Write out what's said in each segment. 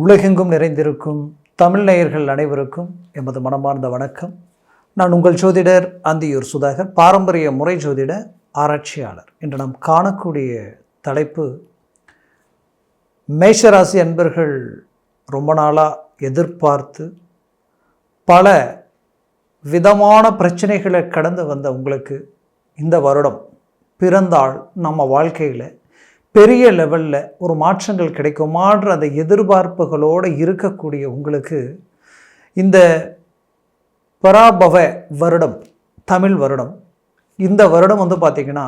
உலகெங்கும் நிறைந்திருக்கும் தமிழ் நேயர்கள் அனைவருக்கும் எமது மனமார்ந்த வணக்கம். நான் உங்கள் ஜோதிடர் அந்தியூர் சுதாகர், பாரம்பரிய முறை ஜோதிட ஆராய்ச்சியாளர். இன்று நாம் காணக்கூடிய தலைப்பு, மேஷராசி அன்பர்கள் ரொம்ப நாளாக எதிர்பார்த்து பல விதமான பிரச்சனைகளை கடந்து வந்த உங்களுக்கு இந்த வருடம் பிறந்தால் நம்ம வாழ்க்கையில் பெரிய லெவலில் ஒரு மாற்றங்கள் கிடைக்குமான்ற அந்த எதிர்பார்ப்புகளோடு இருக்கக்கூடிய உங்களுக்கு இந்த பராபவ வருடம், தமிழ் வருடம், இந்த வருடம் பார்த்திங்கன்னா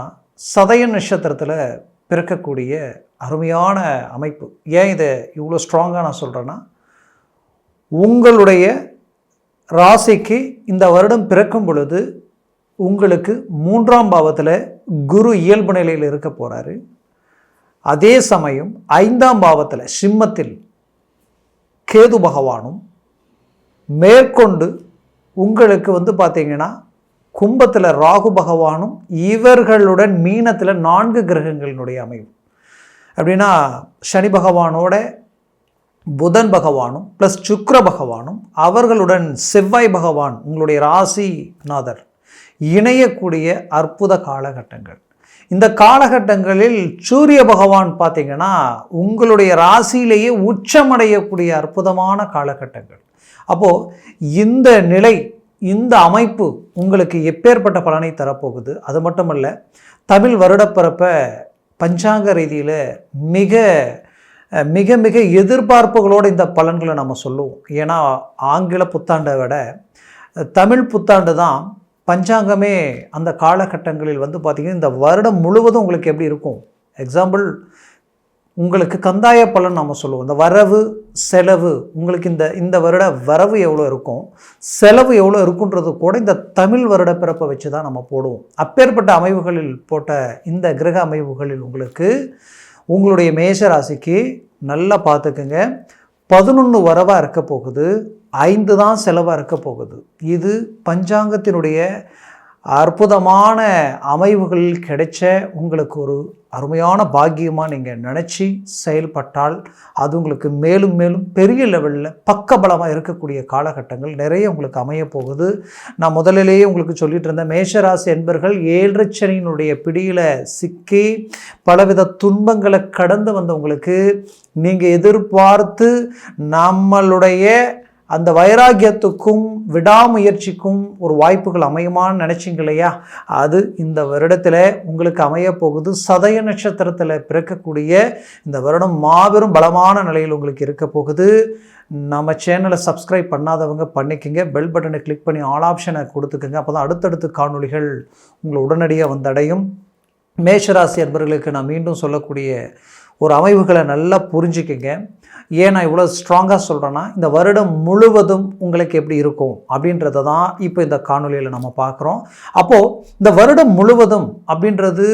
சதய நட்சத்திரத்தில் பிறக்கக்கூடிய அருமையான அமைப்பு. ஏன் இதை இவ்வளோ ஸ்ட்ராங்காக நான் சொல்கிறேன்னா, உங்களுடைய ராசிக்கு இந்த வருடம் பிறக்கும் பொழுது உங்களுக்கு 3ஆம் பாவத்தில் குரு இயல்பு நிலையில் இருக்க போகிறாரு. அதே சமயம் 5ஆம் பாவத்தில் சிம்மத்தில் கேது பகவானும், மேற்கொண்டு உங்களுக்கு பார்த்திங்கன்னா கும்பத்தில் ராகு பகவானும், இவர்களுடன் மீனத்தில் 4 கிரகங்களினுடைய அமைவு. அப்படின்னா சனி பகவானோட புதன் பகவானும் ப்ளஸ் சுக்கிர பகவானும், அவர்களுடன் செவ்வாய் பகவான் உங்களுடைய ராசிநாதர் இணையக்கூடிய அற்புத காலகட்டங்கள். இந்த காலகட்டங்களில் சூரிய பகவான் பார்த்திங்கன்னா உங்களுடைய ராசியிலேயே உச்சமடையக்கூடிய அற்புதமான காலகட்டங்கள். அப்போது இந்த நிலை, இந்த அமைப்பு உங்களுக்கு எப்பேற்பட்ட பலனை தரப்போகுது? அது மட்டுமல்ல, தமிழ் வருடப்பிறப்பை பஞ்சாங்க ரீதியில் மிக மிக மிக எதிர்பார்ப்புகளோடு இந்த பலன்களை நம்ம சொல்லுவோம். ஏன்னா ஆங்கில புத்தாண்டை விட தமிழ் புத்தாண்டு தான் பஞ்சாங்கமே. அந்த காலகட்டங்களில் பார்த்திங்கன்னா இந்த வருடம் முழுவதும் உங்களுக்கு எப்படி இருக்கும்? எக்ஸாம்பிள், உங்களுக்கு கந்தாய பலன் நம்ம சொல்லுவோம். இந்த வரவு செலவு, உங்களுக்கு இந்த வருட வரவு எவ்வளோ இருக்கும், செலவு எவ்வளோ இருக்குன்றது கூட இந்த தமிழ் வருட பிறப்பை வச்சு தான் நம்ம போடுவோம். அப்பேற்பட்ட அமைவுகளில் போட்ட இந்த கிரக அமைவுகளில் உங்களுக்கு உங்களுடைய மேஷ ராசிக்கு நல்லா பார்த்துக்குங்க, 11 வரவாக இருக்க போகுது, 5 தான் செலவாக இருக்க போகுது. இது பஞ்சாங்கத்தினுடைய அற்புதமான அமைவுகளில் கிடைச்ச உங்களுக்கு ஒரு அருமையான பாக்கியமாக நீங்கள் நினச்சி செயல்பட்டால் அது உங்களுக்கு மேலும் மேலும் பெரிய லெவலில் பக்கபலமாக இருக்கக்கூடிய காலகட்டங்கள் நிறைய உங்களுக்கு அமைய போகுது. நான் முதலிலேயே உங்களுக்கு சொல்லிட்டு இருந்தேன், மேஷராசி என்பர்கள் 7 சனியினுடைய பிடியில் சிக்கி பலவித துன்பங்களை கடந்து வந்தவங்களுக்கு நீங்கள் எதிர்பார்த்து நம்மளுடைய அந்த வைராக்கியத்துக்கும் விடாமுயற்சிக்கும் ஒரு வாய்ப்புகள் அமையுமான்னு நினச்சிங்க இல்லையா? அது இந்த வருடத்தில் உங்களுக்கு அமைய போகுது. சதய நட்சத்திரத்தில் பிறக்கக்கூடிய இந்த வருடம் மாபெரும் பலமான நிலையில் உங்களுக்கு இருக்க போகுது. நம்ம சேனலை சப்ஸ்கிரைப் பண்ணாதவங்க பண்ணிக்கோங்க, பெல் பட்டனை கிளிக் பண்ணி ஆல் ஆப்ஷனை கொடுத்துக்கோங்க. அப்போ தான் அடுத்தடுத்து காணொளிகள் உங்களை உடனடியாக வந்தடையும். மேஷராசி அன்பர்களுக்கு நான் மீண்டும் சொல்லக்கூடிய ஒரு அமைவுகளை நல்லா புரிஞ்சுக்கிங்க. ஏன் நான் இவ்வளோ ஸ்ட்ராங்காக சொல்கிறேன்னா, இந்த வருடம் முழுவதும் உங்களுக்கு எப்படி இருக்கும் அப்படின்றத தான் இப்போ இந்த காணொலியில் நம்ம பார்க்குறோம். அப்போது இந்த வருடம் முழுவதும் அப்படின்றது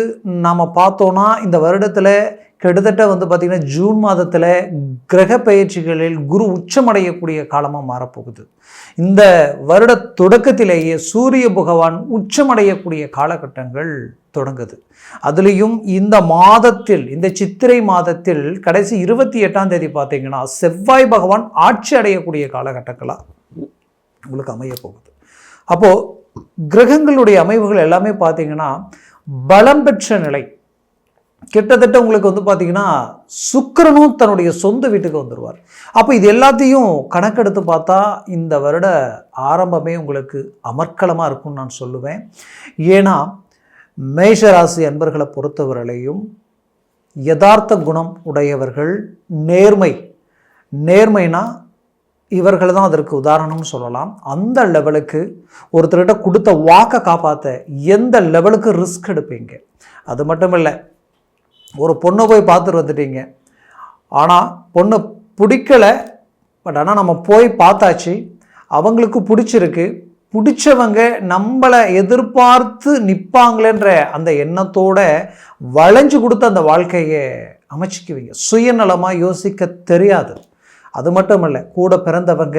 நாம் பார்த்தோன்னா, இந்த வருடத்தில் கிட்டத்தட்ட பார்த்திங்கன்னா ஜூன் மாதத்தில் கிரக பயிற்சிகளில் குரு உச்சமடையக்கூடிய காலமாக மாறப்போகுது. இந்த வருட தொடக்கத்திலேயே சூரிய பகவான் உச்சமடையக்கூடிய காலகட்டங்கள் தொடங்குது. அதுலேயும் இந்த மாதத்தில், இந்த சித்திரை மாதத்தில் கடைசி 28ஆம் தேதி பார்த்திங்கன்னா செவ்வாய் பகவான் ஆட்சி அடையக்கூடிய காலகட்டங்களாக உங்களுக்கு அமைய போகுது. அப்போது கிரகங்களுடைய அமைவுகள் எல்லாமே பார்த்திங்கன்னா பலம் பெற்ற நிலை. கிட்டத்தட்ட உங்களுக்கு பார்த்திங்கன்னா சுக்கிரனும் தன்னுடைய சொந்த வீட்டுக்கு வந்துடுவார். அப்போ இது எல்லாத்தையும் கணக்கெடுத்து பார்த்தா இந்த வருட ஆரம்பமே உங்களுக்கு அமர்க்கலமாக இருக்கும்னு நான் சொல்லுவேன். ஏன்னா மேஷராசி அன்பர்களை பொறுத்தவரையிலையும் யதார்த்த குணம் உடையவர்கள், நேர்மைனா இவர்கள் தான் அதற்கு உதாரணம்னு சொல்லலாம். அந்த லெவலுக்கு ஒருத்தர்கிட்ட கொடுத்த வாக்கை காப்பாற்ற எந்த லெவலுக்கு ரிஸ்க் எடுப்பீங்க. அது மட்டும் இல்லை, ஒரு பொண்ணை போய் பார்த்துட்டு வந்துட்டீங்க, ஆனால் பொண்ணு பிடிக்கலை, பட் ஆனால் நம்ம போய் பார்த்தாச்சு, அவங்களுக்கு பிடிச்சிருக்கு, பிடிச்சவங்க நம்மளை எதிர்பார்த்து நிற்பாங்களேன்ற அந்த எண்ணத்தோட வளைஞ்சு கொடுத்து அந்த வாழ்க்கையை அமைச்சிக்குவீங்க. சுயநலமாக யோசிக்க தெரியாது. அது மட்டும் இல்லை, கூட பிறந்தவங்க,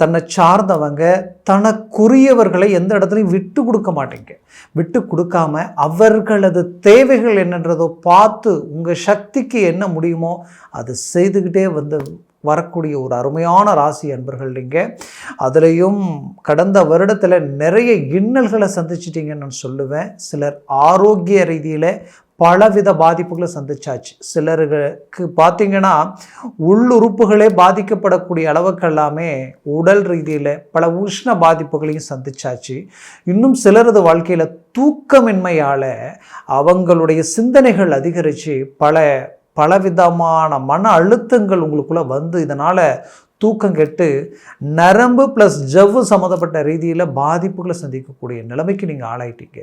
தன்னை சார்ந்தவங்க, தனக்குரியவர்களை எந்த இடத்துலையும் விட்டு கொடுக்க மாட்டீங்க. விட்டு கொடுக்காம அவர்களது தேவைகள் என்னன்றதோ பார்த்து உங்கள் சக்திக்கு என்ன முடியுமோ அது செய்துக்கிட்டே வரக்கூடிய ஒரு அருமையான ராசி அன்பர்கள் நீங்கள். அதுலேயும் கடந்த வருடத்தில் நிறைய இன்னல்களை சந்திச்சிட்டிங்கன்னு நான் சொல்லுவேன். சிலர் ஆரோக்கிய ரீதியில் பலவித பாதிப்புகளை சந்திச்சாச்சு. சிலருக்கு பார்த்தீங்கன்னா உள்ளுறுப்புகளே பாதிக்கப்படக்கூடிய அளவுக்கு எல்லாமே உடல் ரீதியில் பல உஷ்ண பாதிப்புகளையும் சந்திச்சாச்சு. இன்னும் சிலரது வாழ்க்கையில் தூக்கமின்மையால் அவங்களுடைய சிந்தனைகள் அதிகரித்து பலவிதமான மன அழுத்தங்கள் உங்களுக்குள்ளே வந்து இதனால் தூக்கம் கெட்டு நரம்பு ப்ளஸ் ஜவ்வு சம்மந்தப்பட்ட ரீதியில் பாதிப்புகளை சந்திக்கக்கூடிய நிலைமைக்கு நீங்கள் ஆளாயிட்டீங்க.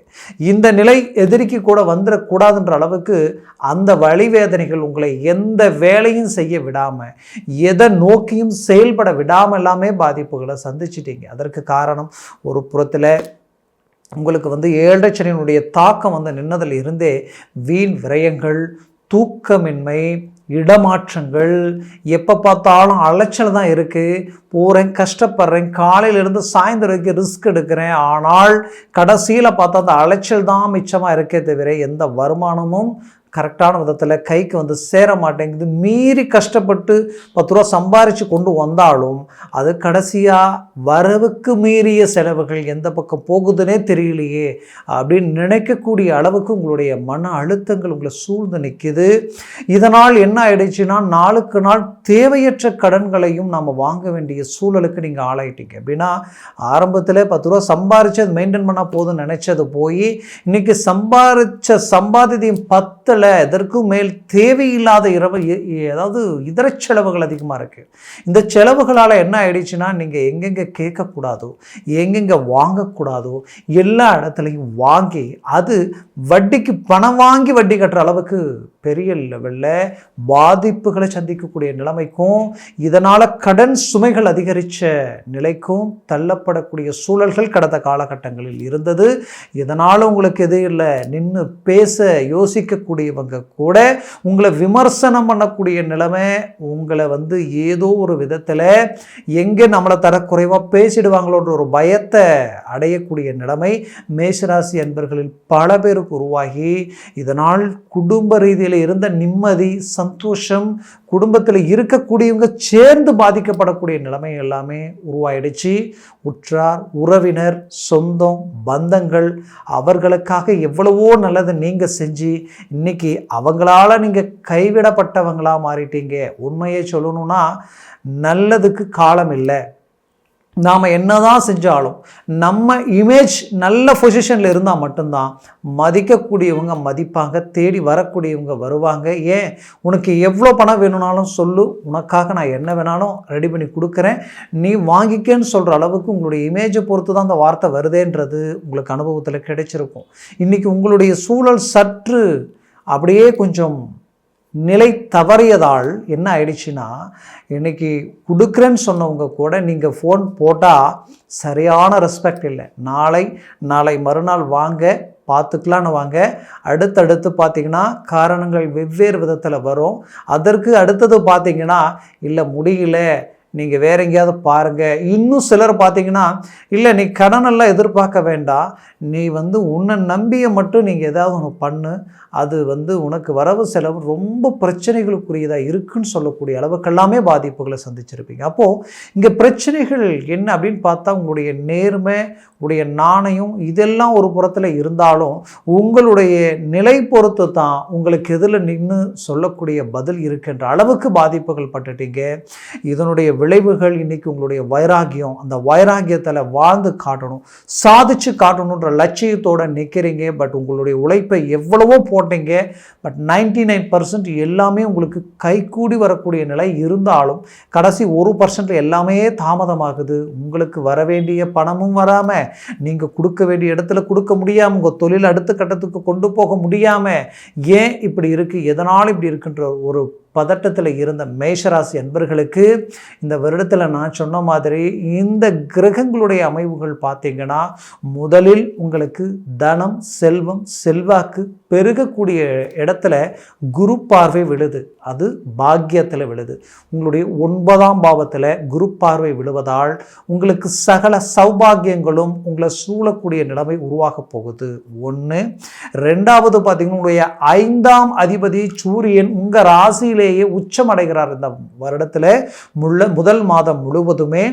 இந்த நிலை எதிரிக்கு கூட வந்துடக்கூடாதுன்ற அளவுக்கு அந்த வலிவேதனைகள் உங்களை எந்த வேலையும் செய்ய விடாமல், எதை நோக்கியும் செயல்பட விடாமல் எல்லாமே பாதிப்புகளை சந்திச்சிட்டீங்க. அதற்கு காரணம் ஒரு புறத்தில் உங்களுக்கு 7 சனியினுடைய தாக்கம் நின்னதில் இருந்தே வீண் விரயங்கள், தூக்கமின்மை, இடமாற்றங்கள், எப்போ பார்த்தாலும் அலைச்சல் தான் இருக்குது. போகிறேன், கஷ்டப்படுறேன், காலையிலேருந்து சாயந்தரம் வரைக்கும் ரிஸ்க் எடுக்கிறேன், ஆனால் கடைசியில் பார்த்தா அந்த அலைச்சல் தான் மிச்சமாக இருக்கே தவிர எந்த வருமானமும் கரெக்டான விதத்தில் கைக்கு சேர மாட்டேங்குது. மீறி கஷ்டப்பட்டு 10 ரூபா சம்பாரித்து கொண்டு வந்தாலும் அது கடைசியாக வரவுக்கு மீறிய செலவுகள் எந்த பக்கம் போகுதுன்னே தெரியலையே அப்படின்னு நினைக்கக்கூடிய அளவுக்கு உங்களுடைய மன அழுத்தங்கள் உங்களை சூழ்ந்து நிற்கிது. இதனால் என்ன ஆயிடுச்சுன்னா நாளுக்கு நாள் தேவையற்ற கடன்களையும் நாம் வாங்க வேண்டிய சூழலுக்கு நீங்கள் ஆளாயிட்டீங்க. அப்படின்னா ஆரம்பத்தில் 10 ரூபா சம்பாரித்து அது மெயின்டைன் பண்ணால் போதும்னு நினச்சது போய் இன்றைக்கி சம்பாதித்ததையும் 10 எதற்கும் மேல் தேவையில்லாத அதாவது இதர செலவுகள் அதிகமாக இருக்குது. இந்த செலவுகளால் என்ன ஆயிடுச்சுன்னா நீங்கள் எங்கெங்கே கேட்கக்கூடாதோ, எங்கெங்கே வாங்கக்கூடாதோ எல்லா இடத்துலையும் வாங்கி அது வட்டிக்கு பணம் வாங்கி வட்டி கட்டுற அளவுக்கு பெரிய லெவலில் பாதிப்புகளை சந்திக்கக்கூடிய நிலைமைக்கும், இதனால் கடன் சுமைகள் அதிகரித்த நிலைக்கும் தள்ளப்படக்கூடிய சூழல்கள் கடந்த காலகட்டங்களில் இருந்தது. இதனால் உங்களுக்கு எது இல்லை, நின்று பேச யோசிக்கக்கூடியவங்க கூட உங்களை விமர்சனம் பண்ணக்கூடிய நிலைமை, உங்களை ஏதோ ஒரு விதத்தில் எங்கே நம்மளை தரக்குறைவாக பேசிடுவாங்களோன்ற ஒரு பயத்தை அடையக்கூடிய நிலைமை மேஷராசி அன்பர்களில் பல பேருக்கு உருவாகி, இதனால் குடும்ப ரீதியில் இருந்த நிம்மதி, சந்தோஷம், குடும்பத்தில் இருக்கக்கூடியவங்க சேர்ந்து பாதிக்கப்படக்கூடிய நிலைமை எல்லாமே உருவாயிடுச்சு. உற்றார், உறவினர், சொந்தம், பந்தங்கள் அவர்களுக்காக எவ்வளவோ நல்லது நீங்கள் செஞ்சு இன்னைக்கு அவங்களால நீங்கள் கைவிடப்பட்டவங்களா மாறிட்டீங்க. உண்மையை சொல்லணும்னா நல்லதுக்கு காலம் இல்லை. நாம் என்னதான் செஞ்சாலும் நம்ம இமேஜ் நல்ல பொசிஷனில் இருந்தால் மட்டும்தான் மதிக்கக்கூடியவங்க மதிப்பாங்க, தேடி வரக்கூடியவங்க வருவாங்க. ஏன், உனக்கு எவ்வளோ பணம் வேணும்னாலும் சொல்லு, உனக்காக நான் என்ன வேணாலும் ரெடி பண்ணி கொடுக்குறேன், நீ வாங்கிக்கன்னு சொல்கிற அளவுக்கு உங்களுடைய இமேஜை பொறுத்து தான் அந்த வார்த்தை வருதேன்றது உங்களுக்கு அனுபவத்தில் கிடைச்சிருக்கும். இன்றைக்கி உங்களுடைய சூழல் சற்று அப்படியே கொஞ்சம் நிலை தவறியதால் என்ன ஆயிடுச்சுன்னா, இன்றைக்கி கொடுக்குறேன்னு சொன்னவங்க கூட நீங்கள் ஃபோன் போட்டால் சரியான ரெஸ்பெக்ட் இல்லை. நாளை மறுநாள் வாங்க பார்த்துக்கலான்னு வாங்க. அடுத்தடுத்து பார்த்திங்கன்னா காரணங்கள் வெவ்வேறு விதத்தில் வரும். அதற்கு அடுத்தது பார்த்திங்கன்னா இல்லை முடியல, நீங்கள் வேற எங்கேயாவது பாருங்கள். இன்னும் சிலர் பார்த்தீங்கன்னா இல்லை நீ கடனெல்லாம் எதிர்பார்க்க வேண்டாம், நீ உன்னை நம்பிய மட்டும் நீங்கள் ஏதாவது ஒன்று பண்ணு, அது உனக்கு வரவு செலவு ரொம்ப பிரச்சனைகளுக்குரியதாக இருக்குன்னு சொல்லக்கூடிய அளவுக்கெல்லாமே பாதிப்புகளை சந்திச்சிருப்பீங்க. அப்போது இங்கே பிரச்சனைகள் என்ன அப்படின்னு பார்த்தா உங்களுடைய நேர்மை, உடைய நாணயம் இதெல்லாம் ஒரு புறத்தில் இருந்தாலும் உங்களுடைய நிலை பொறுத்து தான் உங்களுக்கு எதில் நின்று சொல்லக்கூடிய பதில் இருக்கின்ற அளவுக்கு பாதிப்புகள் பட்டுட்டீங்க. இதனுடைய விளைவுகள் இன்றைக்கி உங்களுடைய வைராகியம், அந்த வைராகியத்தில் வாழ்ந்து காட்டணும், சாதிச்சு காட்டணுன்ற லட்சியத்தோடு நிற்கிறீங்க. பட் உங்களுடைய உழைப்பை எவ்வளவோ போட்டீங்க, பட் 99% எல்லாமே உங்களுக்கு கைகூடி வரக்கூடிய நிலை இருந்தாலும் கடைசி 1% எல்லாமே தாமதமாகுது. உங்களுக்கு வர வேண்டிய பணமும் வராமல், நீங்கள் கொடுக்க வேண்டிய இடத்துல கொடுக்க முடியாமல், உங்கள் தொழில் அடுத்த கட்டத்துக்கு கொண்டு போக முடியாமல், ஏன் இப்படி இருக்குது, எதனால் இப்படி இருக்குன்ற ஒரு பதட்டத்தில் இருந்த மேஷராசி அன்பர்களுக்கு இந்த வருடத்தில் நான் சொன்ன மாதிரி இந்த கிரகங்களுடைய அமைவுகள் பார்த்தீங்கன்னா முதலில் உங்களுக்கு தனம், செல்வம், செல்வாக்கு, பெருகக்கூடிய இடத்துல குரு பார்வை விழுது, அது பாக்கியத்தில் விழுது. உங்களுடைய 9ஆம் பாவத்தில் குரு பார்வை விழுவதால் உங்களுக்கு சகல சௌபாகியங்களும் உங்களை சூழக்கூடிய நிலைமை உருவாக போகுது. ஒன்று. ரெண்டாவது பார்த்தீங்கன்னா, உங்களுடைய 5ஆம் அதிபதி சூரியன் உங்கள் ராசியிலேயே உச்சமடைகிறார். இந்த வருடத்தில் முதல் மாதம் முழுவதுமே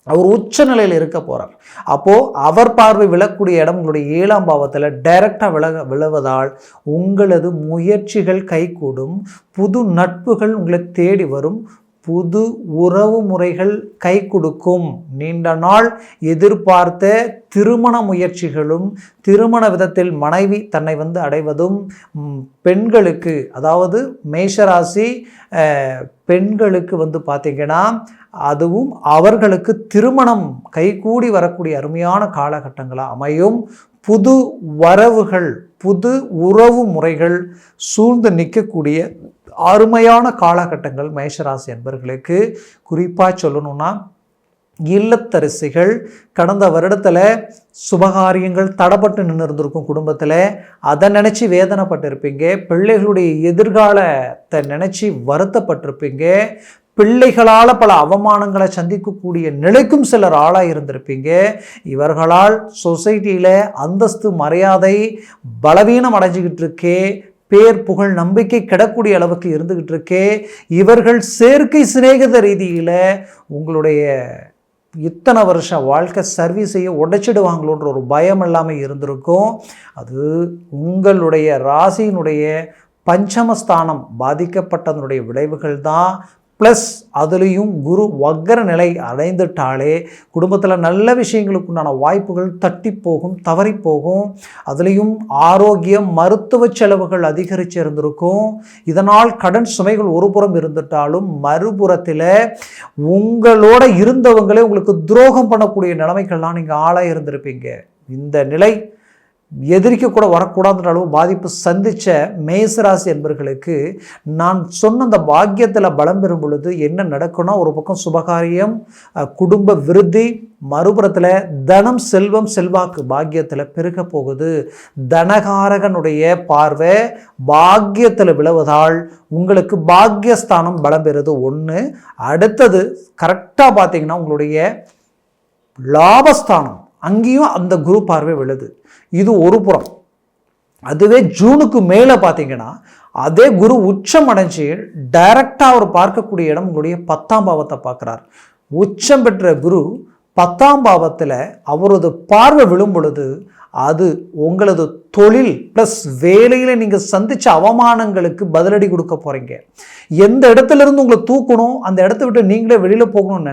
அவர் உச்ச நிலையில் இருக்க போகிறார். அப்போது அவர் பார்வை விழக்கூடிய இடம் உங்களுடைய 7ஆம் பாவத்தில் டைரக்டாக விழுவதால் உங்களது முயற்சிகள் கைகூடும், புது நட்புகள் உங்களை தேடி வரும், புது உறவு முறைகள் கை கொடுக்கும். நீண்ட நாள் எதிர்பார்த்த திருமண முயற்சிகளும் திருமண விதத்தில் மனைவி தன்னை அடைவதும் பெண்களுக்கு, அதாவது மேஷராசி பெண்களுக்கு பார்த்தீங்கன்னா அதுவும் அவர்களுக்கு திருமணம் கைகூடி வரக்கூடிய அருமையான காலகட்டங்களாக அமையும். புது வரவுகள், புது உறவு முறைகள் சூழ்ந்து நிற்கக்கூடிய அருமையான காலகட்டங்கள் மேஷராசி என்பவர்களுக்கு. குறிப்பாக சொல்லணும்னா, இல்லத்தரசிகள் கடந்த வருடத்தில் சுபகாரியங்கள் தடைப்பட்டு நின்று இருந்திருக்கும் குடும்பத்தில், அதை நினச்சி வேதனைப்பட்டிருப்பீங்க. பிள்ளைகளுடைய எதிர்காலத்தை நினச்சி வருத்தப்பட்டிருப்பீங்க. பிள்ளைகளால் பல அவமானங்களை சந்திக்கக்கூடிய நிலைக்கும் சிலர் ஆளாக இருந்திருப்பீங்க. இவர்களால் சொசைட்டியில் அந்தஸ்து மரியாதை பலவீனம் அடைஞ்சிக்கிட்டு இருக்கே, பேர் புகழ் நம்பிக்கை கிடக்கூடிய அளவுக்கு இருந்துகிட்டு இருக்கே. இவர்கள் செயற்கை சிநேகித ரீதியில் உங்களுடைய இத்தனை வருஷம் வாழ்க்கை சர்வீஸையும் உடைச்சிடுவாங்களோன்ற ஒரு பயம் இல்லாமல் இருந்திருக்கும். அது உங்களுடைய ராசியினுடைய பஞ்சமஸ்தானம் பாதிக்கப்பட்டதனுடைய விளைவுகள் தான். ப்ளஸ் அதுலேயும் குரு வக்கர நிலை அடைந்துட்டாலே குடும்பத்தில் நல்ல விஷயங்களுக்குண்டான வாய்ப்புகள் தட்டி போகும், தவறி போகும். அதுலேயும் ஆரோக்கியம், மருத்துவ செலவுகள் அதிகரித்து இருந்திருக்கும். இதனால் கடன் சுமைகள் ஒரு புறம் இருந்துட்டாலும் மறுபுறத்தில் உங்களோட இருந்தவங்களே உங்களுக்கு துரோகம் பண்ணக்கூடிய நிலைமைகள்லாம் நீங்கள் ஆளாக இருந்திருப்பீங்க. இந்த நிலை எதிரிக்க கூட வரக்கூடாதுன்ற அளவு பாதிப்பு சந்தித்த மேசராசி என்பவர்களுக்கு நான் சொன்ன அந்த பாக்கியத்தில் பலம் பெறும் பொழுது என்ன நடக்கும்னா, ஒரு பக்கம் சுபகாரியம், குடும்ப விருத்தி, மறுபுறத்தில் தனம், செல்வம், செல்வாக்கு பாக்கியத்தில் பெருக போகுது. தனகாரகனுடைய பார்வை பாக்கியத்தில் விழுவதால் உங்களுக்கு பாக்கியஸ்தானம் பலம் பெறுது. ஒன்று. அடுத்தது கரெக்டாக பார்த்தீங்கன்னா உங்களுடைய லாபஸ்தானம், அங்கேயும் அந்த குரு பார்வை விழுது. இது ஒரு புறம். அதுவே ஜூனுக்கு மேலே பார்த்தீங்கன்னா அதே குரு உச்சம் அடைஞ்சு டைரக்டாக அவர் பார்க்கக்கூடிய இடம் உங்களுடைய 10ஆம் பாவத்தை பார்க்குறார். உச்சம் பெற்ற குரு 10ஆம் பாவத்தில் அவரது பார்வை விழும் பொழுது அது உங்களது தொழில் ப்ளஸ் வேலையில் நீங்கள் சந்தித்த அவமானங்களுக்கு பதிலடி கொடுக்க போகிறீங்க. எந்த இடத்துல இருந்து உங்களை தூக்கணும், அந்த இடத்த விட்டு நீங்களே வெளியில் போகணும்னு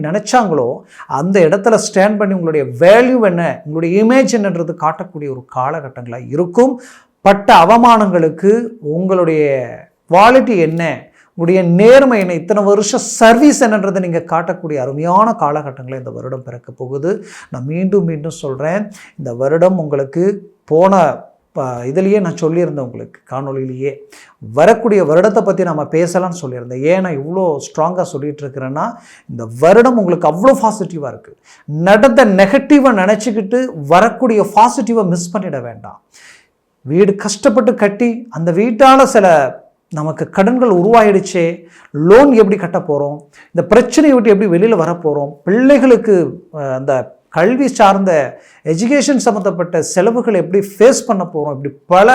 நினச்சாங்களோ அந்த இடத்துல ஸ்டாண்ட் பண்ணி உங்களுடைய வேல்யூ என்ன, உங்களுடைய இமேஜ் என்னன்றது காட்டக்கூடிய ஒரு காலகட்டங்களாக இருக்கும். பட்ட அவமானங்களுக்கு உங்களுடைய குவாலிட்டி என்ன, உங்களுடைய நேர்மை என்ன, இத்தனை வருஷம் சர்வீஸ் என்னன்றதை நீங்கள் காட்டக்கூடிய அருமையான காலகட்டங்களை இந்த வருடம் பிறக்க போகுது. நான் மீண்டும் மீண்டும் சொல்கிறேன், இந்த வருடம் உங்களுக்கு போன இதுலேயே நான் சொல்லியிருந்தேன், உங்களுக்கு காணொலியிலேயே வரக்கூடிய வருடத்தை பற்றி நம்ம பேசலாம்னு சொல்லியிருந்தேன். ஏன் நான் இவ்வளோ ஸ்ட்ராங்காக சொல்லிகிட்டு இருக்கிறேன்னா, இந்த வருடம் உங்களுக்கு அவ்வளோ பாசிட்டிவாக இருக்குது. நடந்த நெகட்டிவாக நினச்சிக்கிட்டு வரக்கூடிய பாசிட்டிவை மிஸ் பண்ணிட வேண்டாம். வீடு கஷ்டப்பட்டு கட்டி அந்த வீட்டால் சில நமக்கு கடன்கள் உருவாயிடுச்சே, லோன் எப்படி கட்ட போகிறோம், இந்த பிரச்சனையை விட்டு எப்படி வெளியில் வரப்போகிறோம், பிள்ளைகளுக்கு அந்த கல்வி சார்ந்த எஜுகேஷன் சம்மந்தப்பட்ட செலவுகள் எப்படி ஃபேஸ் பண்ண போகிறோம், இப்படி பல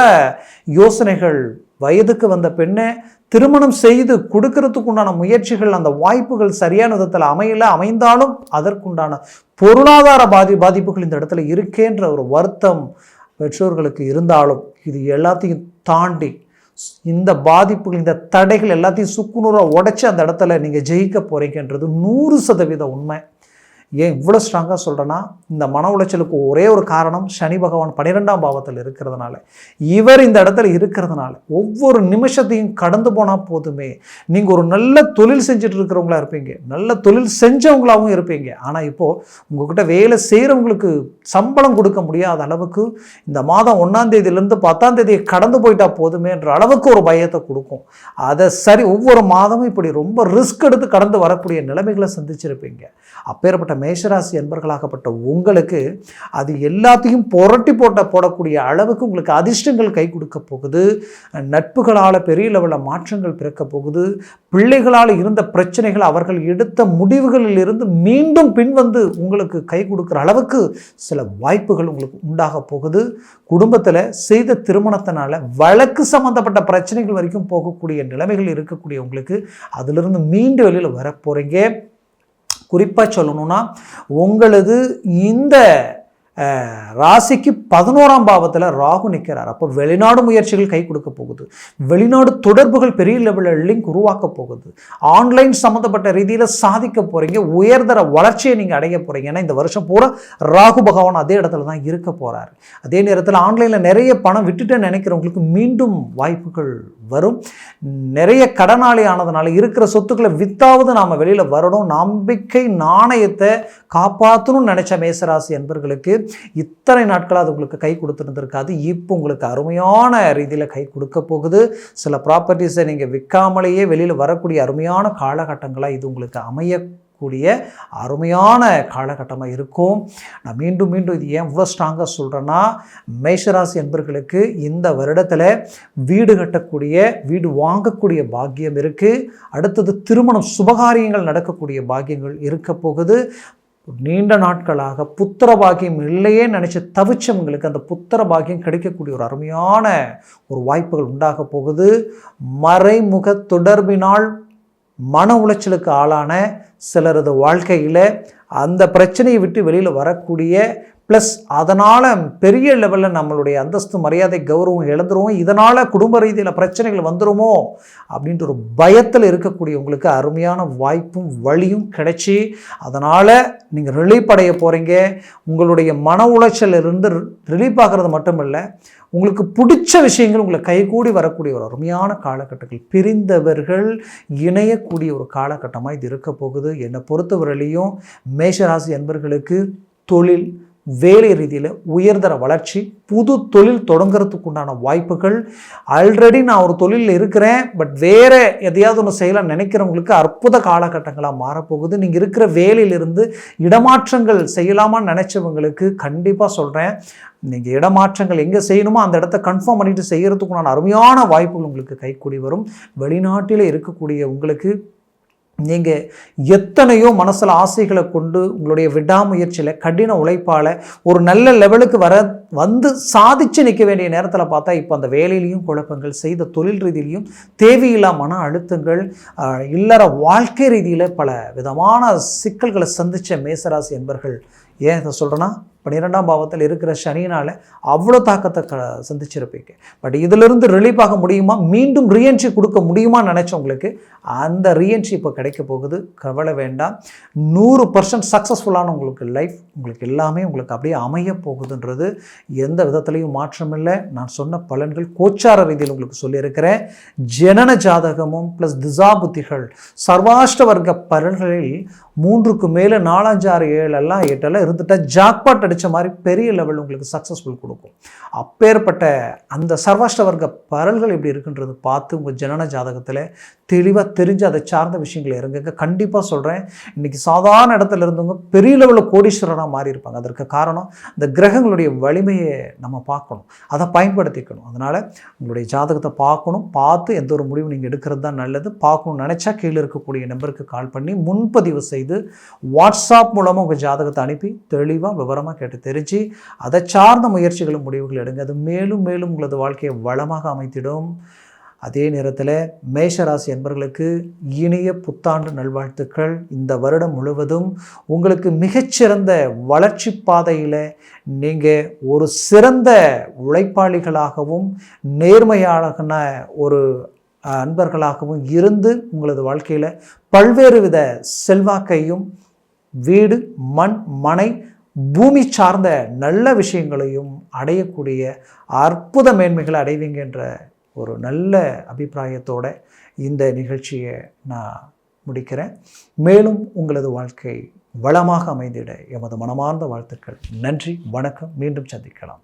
யோசனைகள். வயதுக்கு வந்த பெண்ணை திருமணம் செய்து கொடுக்கறதுக்கு உண்டான முயற்சிகள், அந்த வாய்ப்புகள் சரியான விதத்தில் அமைந்தாலும் அதற்குண்டான பொருளாதார பாதிப்புகள் இந்த இடத்துல இருக்கேன்ற ஒரு வருத்தம் பெற்றோர்களுக்கு இருந்தாலும், இது எல்லாத்தையும் தாண்டி இந்த பாதிப்புகள், இந்த தடைகள் எல்லாத்தையும் சுக்குநூறாக உடைச்சி அந்த இடத்துல நீங்கள் ஜெயிக்க போகிறீங்கன்றது 100% உண்மை. ஏன் இவ்வளோ ஸ்ட்ராங்காக சொல்கிறேன்னா, இந்த மன உளைச்சலுக்கு ஒரே ஒரு காரணம் சனி பகவான் 12ஆம் பாவத்தில் இருக்கிறதுனால, இவர் இந்த இடத்துல இருக்கிறதுனால ஒவ்வொரு நிமிஷத்தையும் கடந்து போனால் போதுமே. நீங்கள் ஒரு நல்ல தொழில் செஞ்சுட்டு இருக்கிறவங்களா இருப்பீங்க, நல்ல தொழில் செஞ்சவங்களாகவும் இருப்பீங்க. ஆனால் இப்போது உங்கள்கிட்ட வேலை செய்கிறவங்களுக்கு சம்பளம் கொடுக்க முடியாத அளவுக்கு இந்த மாதம் 1ஆம் தேதியிலேருந்து 10ஆம் தேதியை கடந்து போயிட்டால் போதுமேன்ற அளவுக்கு ஒரு பயத்தை கொடுக்கும். அதை ஒவ்வொரு மாதமும் இப்படி ரொம்ப ரிஸ்க் எடுத்து கடந்து வரக்கூடிய நிலைமைகளை சந்திச்சிருப்பீங்க. அப்பேற்பட்ட மேஷராசி என்பர்களாகப்பட்ட உங்களுக்கு அது எல்லாத்தையும் போடக்கூடிய அளவுக்கு உங்களுக்கு அதிர்ஷ்டங்கள் கை கொடுக்க போகுது. நட்புகளால் பெரிய லெவலில் மாற்றங்கள் பிறக்க போகுது. பிள்ளைகளால் இருந்த பிரச்சனைகள் அவர்கள் எடுத்த முடிவுகளில் இருந்து மீண்டும் பின்வந்து உங்களுக்கு கை கொடுக்குற அளவுக்கு சில வாய்ப்புகள் உங்களுக்கு உண்டாக போகுது. குடும்பத்தில் செய்த திருமணத்தினால வழக்கு சம்பந்தப்பட்ட பிரச்சனைகள் வரைக்கும் போகக்கூடிய நிலைமைகள் இருக்கக்கூடிய உங்களுக்கு அதிலிருந்து மீண்டு வெளியில் வர போகிறீங்க. குறிப்பாக சொல்லணும்னா உங்களது இந்த ராசிக்கு 11ஆம் பாவத்தில் ராகு நிற்கிறார். அப்போ வெளிநாடு முயற்சிகள் கை கொடுக்க போகுது. வெளிநாடு தொடர்புகள் பெரிய லெவலில் லிங்க் உருவாக்க போகுது. ஆன்லைன் சம்மந்தப்பட்ட ரீதியில் சாதிக்க போகிறீங்க. உயர்தர வளர்ச்சியை நீங்கள் அடைய போகிறீங்க. ஏன்னா இந்த வருஷம் பூரா ராகு பகவான் அதே இடத்துல தான் இருக்க போகிறார். அதே நேரத்தில் ஆன்லைனில் நிறைய பணம் விட்டுட்டு நினைக்கிறவங்களுக்கு மீண்டும் வாய்ப்புகள் வரும். நிறைய கடனாளி ஆனதுனால இருக்கிற சொத்துக்களை வித்தாவது நாம் வெளியில் வரணும். நம்பிக்கை நாணயத்தை காப்பாற்றணும்னு நினைச்ச மேசராசி என்பர்களுக்கு இத்தனை நாட்களாக அது உங்களுக்கு கை கொடுத்துருந்துருக்காது. இப்போ உங்களுக்கு அருமையான ரீதியில் கை கொடுக்க போகுது. சில ப்ராப்பர்ட்டிஸை நீங்கள் விற்காமலேயே வெளியில் வரக்கூடிய அருமையான காலகட்டங்களாக இது உங்களுக்கு அமையக்கூடிய அருமையான காலகட்டமாக இருக்கும். நான் மீண்டும் இது ஏன் இவ்வளோ ஸ்ட்ராங்காக சொல்கிறேன்னா, மேஷராசி என்பர்களுக்கு இந்த வருடத்தில் வீடு கட்டக்கூடிய, வீடு வாங்கக்கூடிய பாக்கியம் இருக்குது. அடுத்தது திருமணம் சுபகாரியங்கள் நடக்கக்கூடிய பாக்கியங்கள் இருக்க போகுது. நீண்ட நாட்களாக புத்திர பாக்கியம் இல்லையே நினச்சி தவிச்சவங்களுக்கு அந்த புத்திர பாக்கியம் கிடைக்கக்கூடிய ஒரு அருமையான ஒரு வாய்ப்புகள் உண்டாக போகுது. மறைமுக தொடர்பினால் மன உளைச்சலுக்கு ஆளான சிலரது வாழ்க்கையில் அந்த பிரச்சனையை விட்டு வெளியில் வரக்கூடிய, ப்ளஸ் அதனால் பெரிய லெவலில் நம்மளுடைய அந்தஸ்து மரியாதை கௌரவம் இழந்துருவோம், இதனால் குடும்ப ரீதியில் பிரச்சனைகள் வந்துடுமோ அப்படின்ற ஒரு பயத்தில் இருக்கக்கூடிய உங்களுக்கு அருமையான வாய்ப்பும் வழியும் கிடைச்சி அதனால் நீங்கள் ரிலீஃப் அடைய போகிறீங்க. உங்களுடைய மன உளைச்சல் இருந்து ரிலீஃப் ஆகிறது மட்டும் இல்லை, உங்களுக்கு பிடிச்ச விஷயங்கள் உங்களை கைகூடி வரக்கூடிய ஒரு அருமையான காலகட்டங்கள், பிரிந்தவர்கள் இணையக்கூடிய ஒரு காலகட்டமாக இது இருக்க போகுது. என்னை பொறுத்தவரையிலையும் மேஷராசி என்பவர்களுக்கு தொழில் வேலை ரீதியில் உயர்தர வளர்ச்சி, புது தொழில் தொடங்கிறதுக்கு உண்டான வாய்ப்புகள். ஆல்ரெடி நான் ஒரு தொழிலில் இருக்கிறேன், பட் வேறு எதையாவது ஒன்று செய்யலாம் நினைக்கிறவங்களுக்கு அற்புத காலகட்டங்களாக மாறப்போகுது. நீங்கள் இருக்கிற வேலையிலிருந்து இடமாற்றங்கள் செய்யலாமான்னு நினச்சவங்களுக்கு கண்டிப்பாக சொல்கிறேன், நீங்கள் இடமாற்றங்கள் எங்கே செய்யணுமோ அந்த இடத்த கன்ஃபார்ம் பண்ணிட்டு செய்கிறதுக்குண்டான அருமையான வாய்ப்புகள் உங்களுக்கு கைக்கூடி வரும். வெளிநாட்டில் இருக்கக்கூடிய உங்களுக்கு நீங்கள் எத்தனையோ மனசில் ஆசைகளை கொண்டு உங்களுடைய விடாமுயற்சியில் கடின உழைப்பால் ஒரு நல்ல லெவலுக்கு வந்து சாதித்து நிற்க வேண்டிய நேரத்தில் பார்த்தா இப்போ அந்த வேலையிலையும் குழப்பங்கள், செய்த தொழில் ரீதியிலையும் தேவையில்லா மன அழுத்தங்கள், இல்லற வாழ்க்கை ரீதியில் பல விதமான சிக்கல்களை சந்தித்த மேசராசி என்பர்கள். ஏன் இதை சொல்கிறேன்னா, 12ஆம் பாவத்தில் இருக்கிற சனியினால் அவ்வளோ தாக்கத்தை சந்திச்சிருப்பீங்க. பட் இதிலிருந்து ரிலீஃப் ஆக முடியுமா, மீண்டும் ரீஎன்ட்ரி கொடுக்க முடியுமா நினச்சவங்களுக்கு அந்த ரீஎன்ட்ரி இப்போ கிடைக்க போகுது. கவலை வேண்டாம். 100% சக்ஸஸ்ஃபுல்லான உங்களுக்கு லைஃப், உங்களுக்கு எல்லாமே உங்களுக்கு அப்படியே அமைய போகுதுன்றது எந்த விதத்துலையும் மாற்றம் இல்லை. நான் சொன்ன பலன்கள் கோச்சார ரீதியில் உங்களுக்கு சொல்லியிருக்கிறேன். ஜனன ஜாதகமும் ப்ளஸ் திசா புத்திகள் சர்வாஷ்ட வர்க்க பலன்களில் 3க்கு மேலே 4, 5, 6, 7 8 இருந்துட்டால் ஜாக்பாட் அடித்த மாதிரி பெரிய லெவல் உங்களுக்கு சக்ஸஸ்ஃபுல் கொடுக்கும். அப்பேற்பட்ட அந்த சர்வாஷ்ட வர்க்க பலன்கள் எப்படி இருக்குன்றது பார்த்து உங்கள் ஜனன ஜாதகத்தில் தெளிவாக தெரிஞ்சு அதை சார்ந்த விஷயங்களை இறங்குங்க. கண்டிப்பாக சொல்கிறேன், இன்றைக்கி சாதாரண இடத்துல இருந்தவங்க பெரிய லெவலில் கோடீஸ்வரனாக மாறி இருப்பாங்க. அதற்கு காரணம் இந்த கிரகங்களுடைய வலிமையை நம்ம பார்க்கணும், அதை பயன்படுத்திக்கணும். அதனால் உங்களுடைய ஜாதகத்தை பார்க்கணும், பார்த்து எந்த ஒரு முடிவு நீங்கள் எடுக்கிறது தான் நல்லது. பார்க்கணும்னு நினச்சா கீழே இருக்கக்கூடிய நம்பருக்கு கால் பண்ணி முன்பதிவு செய்து வாட்ஸ்அப் மூலமாக உங்கள் ஜாதகத்தை அனுப்பி தெளிவாக விவரமாக கேட்டு தெரிஞ்சு அதை சார்ந்த முயற்சிகளும் முடிவுகள் எடுங்க. அது மேலும் மேலும் உங்களது வாழ்க்கையை வளமாக அமைத்திடும். அதே நேரத்தில் மேஷராசி என்பவர்களுக்கு இனிய புத்தாண்டு நல்வாழ்த்துக்கள். இந்த வருடம் முழுவதும் உங்களுக்கு மிகச்சிறந்த வளர்ச்சி பாதையில் நீங்கள் ஒரு சிறந்த உழைப்பாளிகளாகவும் நேர்மையான ஒரு அன்பர்களாகவும் இருந்து உங்களது வாழ்க்கையில் பல்வேறு வித செல்வாக்கையும் வீடு, மண், மனை, பூமி சார்ந்த நல்ல விஷயங்களையும் அடையக்கூடிய அற்புத மேன்மைகளை அடைவீங்கன்ற ஒரு நல்ல அபிப்பிராயத்தோடு இந்த நிகழ்ச்சியை நான் முடிக்கிறேன். மேலும் உங்களது வாழ்க்கை வளமாக அமைந்திட எமது மனமார்ந்த வாழ்த்துக்கள். நன்றி, வணக்கம். மீண்டும் சந்திக்கலாம்.